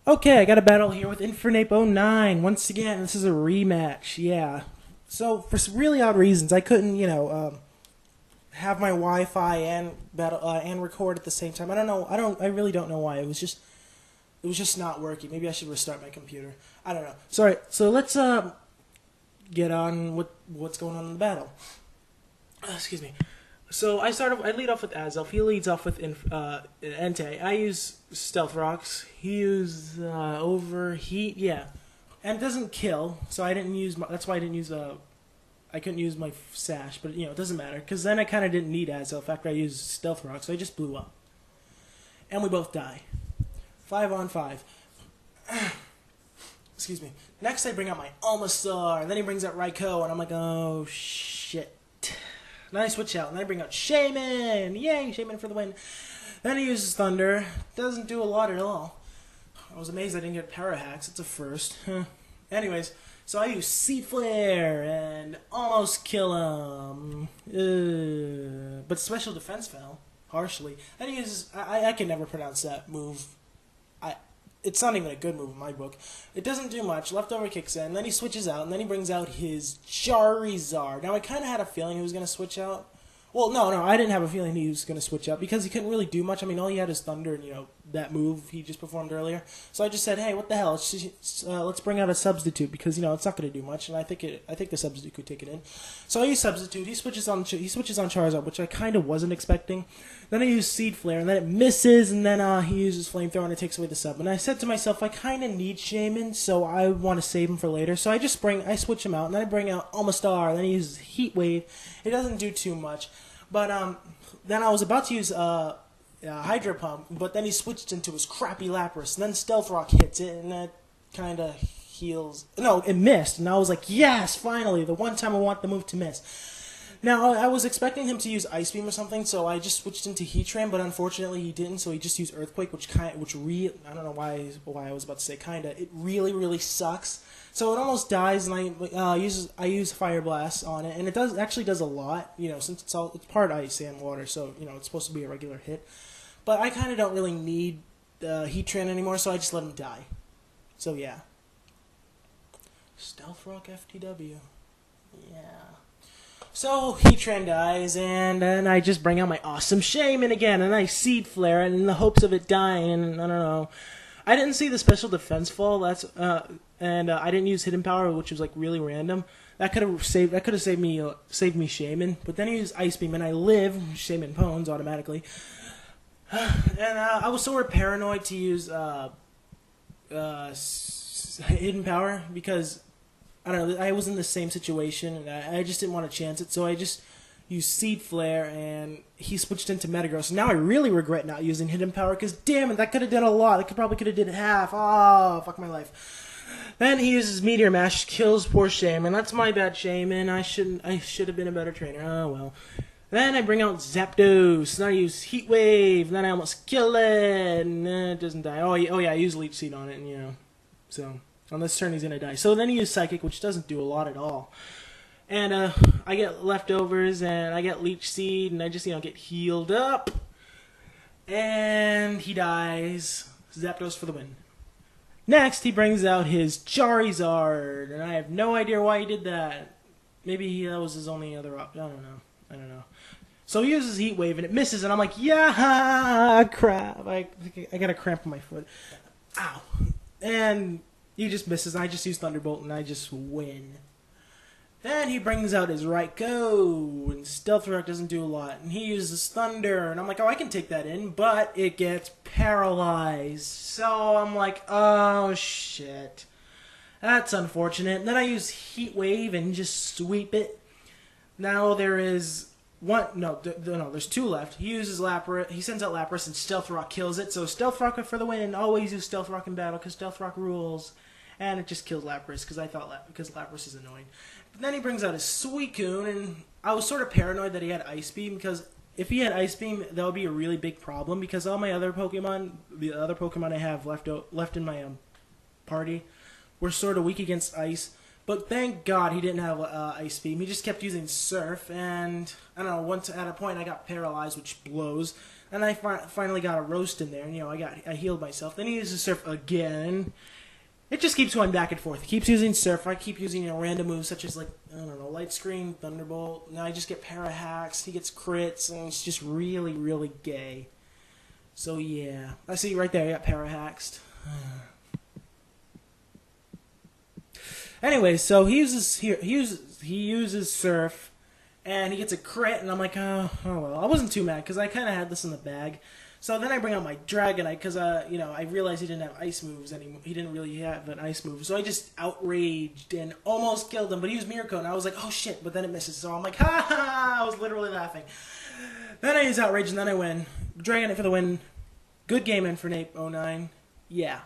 Okay, I got a battle here with infernape09. Once again, this is a rematch. Yeah. So for some really odd reasons, I couldn't, have my Wi-Fi and battle and record at the same time. I don't know. I really don't know why. It was just not working. Maybe I should restart my computer. I don't know. Sorry. So let's get on with what's going on in the battle. Excuse me. So I lead off with Azelf. He leads off with Entei. I use Stealth Rocks. He uses Overheat. Yeah, and it doesn't kill. So I didn't use. That's why I didn't use I couldn't use my sash, but it doesn't matter because then I kind of didn't need Azelf after I used Stealth Rock, so I just blew up, and we both die. 5-on-5. Excuse me. Next I bring out my Almastar, and then he brings out Raikou, and I'm like, oh shit. Then I switch out, and then I bring out Shaman! Yay, Shaman for the win. Then he uses Thunder. Doesn't do a lot at all. I was amazed I didn't get Power Hacks. It's a first. Anyways, so I use Seed Flare and almost kill him. But Special Defense fell, harshly. Then he uses... I can never pronounce that move. It's not even a good move in my book. It doesn't do much. Leftover kicks in, then he switches out, and then he brings out his Charizard. Now, I kind of had a feeling he was going to switch out. Well, no, I didn't have a feeling he was going to switch out, because he couldn't really do much. I mean, all he had is Thunder and, that move he just performed earlier. So I just said, hey, what the hell, let's bring out a substitute, because, it's not going to do much, and I think the substitute could take it in. So I use substitute. He switches on Charizard, which I kind of wasn't expecting. Then I use Seed Flare, and then it misses, and then he uses Flamethrower, and it takes away the sub. And I said to myself, I kind of need Shaman, so I want to save him for later. So I switch him out, and then I bring out Almastar, and then he uses Heat Wave. It doesn't do too much. But then I was about to use Hydro Pump, but then he switched into his crappy Lapras, and then Stealth Rock hits it, and that kind of heals. No, it missed, and I was like, yes, finally, the one time I want the move to miss. Now, I was expecting him to use Ice Beam or something, so I just switched into Heatran, but unfortunately he didn't, so he just used Earthquake, I don't know why I was about to say kinda. It really, really sucks. So it almost dies, and I use Fire Blast on it, and it actually does a lot, since it's part ice and water, so it's supposed to be a regular hit. But I kind of don't really need Heatran anymore, so I just let him die. So yeah, Stealth Rock FTW, yeah. So Heatran dies, and then I just bring out my awesome Shaman again, and I Seed Flare it in the hopes of it dying, and I don't know. I didn't see the special defense fall. And I didn't use Hidden Power, which was like really random. That could have saved me Shaman. But then he used Ice Beam, and I live Shaman Pwns automatically. And I was sort of paranoid to use Hidden Power because I don't know. I was in the same situation, and I just didn't want to chance it. So I just used Seed Flare, and he switched into Metagross. Now I really regret not using Hidden Power because damn it, that could have done a lot. It probably could have did half. Oh, fuck my life. Then he uses Meteor Mash, kills poor Shaman. That's my bad, Shaman. I should have been a better trainer. Oh well. Then I bring out Zapdos. Then I use Heat Wave. Then I almost kill it. And it doesn't die. Oh yeah, I use Leech Seed on it, and so on this turn he's gonna die. So then he uses Psychic, which doesn't do a lot at all. And I get leftovers, and I get Leech Seed, and I just get healed up. And he dies. Zapdos for the win. Next, he brings out his Charizard, and I have no idea why he did that. Maybe that was his only other option. I don't know. So he uses Heat Wave, and it misses, and I'm like, yeah, crap. I got a cramp in my foot. Ow. And he just misses, and I just use Thunderbolt, and I just win. Then he brings out his Raikou, and Stealth Rock doesn't do a lot, and he uses Thunder, and I'm like, oh, I can take that in, but it gets paralyzed. So I'm like, oh, shit. That's unfortunate. And then I use Heat Wave and just sweep it. Now there's two left. He uses Lapras, he sends out Lapras, and Stealth Rock kills it, so Stealth Rock for the win. Always use Stealth Rock in battle, because Stealth Rock rules. And it just kills Lapras, because Lapras is annoying. But then he brings out his Suicune, and I was sort of paranoid that he had Ice Beam, because if he had Ice Beam, that would be a really big problem, because all my other Pokemon, the other Pokemon I have left in my party, were sort of weak against Ice. But thank God he didn't have Ice Beam. He just kept using Surf, and I don't know. Once at a point I got paralyzed, which blows, and I finally got a roast in there. And I healed myself. Then he uses Surf again. It just keeps going back and forth. He keeps using Surf. I keep using random moves such as I don't know, Light Screen, Thunderbolt. Now I just get para hacks. He gets crits, and it's just really, really gay. So yeah, I see right there. I got para hacks. Anyway, so he uses Surf, and he gets a crit, and I'm like, oh well. I wasn't too mad because I kind of had this in the bag. So then I bring out my Dragonite because I realized he didn't have ice moves anymore. He didn't really have an ice move, so I just outraged and almost killed him. But he used Mirror Coat, and I was like, oh shit! But then it misses, so I'm like, ha ha! I was literally laughing. Then I use Outrage, and then I win. Dragonite for the win. Good game, infernape09. Yeah.